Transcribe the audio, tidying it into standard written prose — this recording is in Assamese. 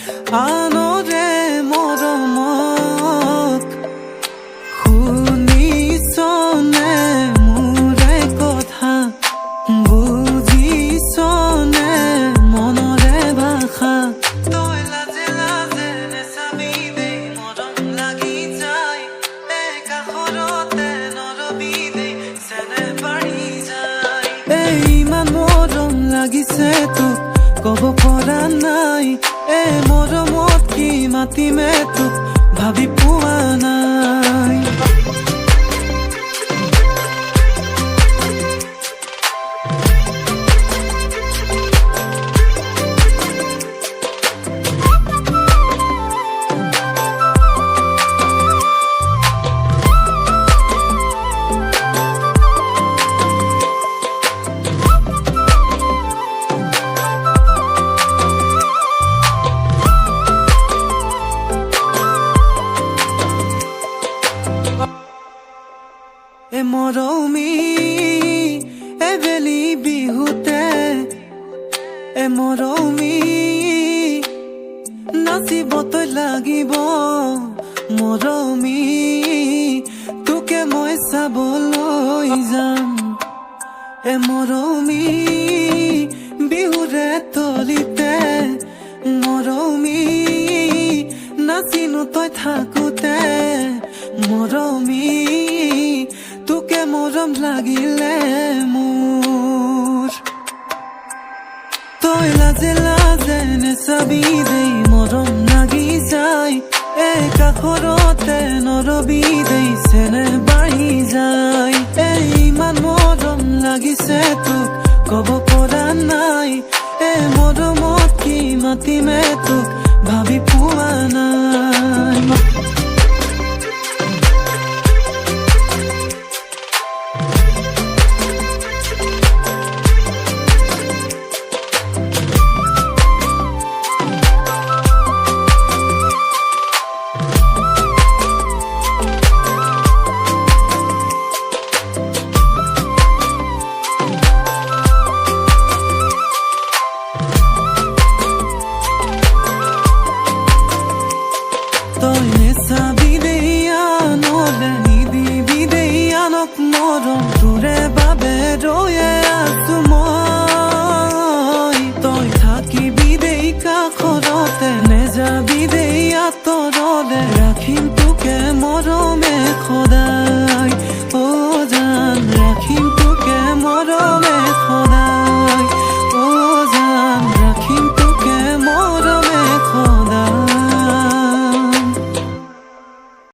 আনৰে মৰমক শুনিছনে মোৰে কথা বুজিছনে মনৰে ভাষা তই লাজে লাজে নেচাবি দেই মৰম লাগি যায় কাষৰতে নৰবি দেই চেনেহ বাঢ়ি যায় ইমান মৰম লাগিছে তোক কব পৰা নাই মৰমত কি মাতিমে তোক ভাবি পোৱা নাই মৰমী এবেলি বিহুতে মৰমী নাচিবতৈ লাগিব মৰমী তোকে মই চাবলৈ যাম মৰমী বিহুৰে তলিতে মৰমী নাচিনো তই থাকোতে মৰমী তোকে মৰম লাগিলে মোৰ তই লাজে লাজে নেচাবি দেই মৰম লাগি যায় কাষৰতে নৰবি দেই চেনেহ বাঢ়ি যায় ইমান মৰম লাগিছে তোক কব পৰা নাই মৰমত কি মাতিমে তোক ভাবি পোৱা নাই তই নেচাবি দেই আনলে নিদিবি দেই আনক মৰম তোৰে বাবে ৰৈয়ে আছো মই তই থাকিবি দেই কাষৰতে নেযাবি দেই আঁতৰলে ৰাখিম তোকে মৰমে সদায় জান ৰাখিম তোকে মৰমে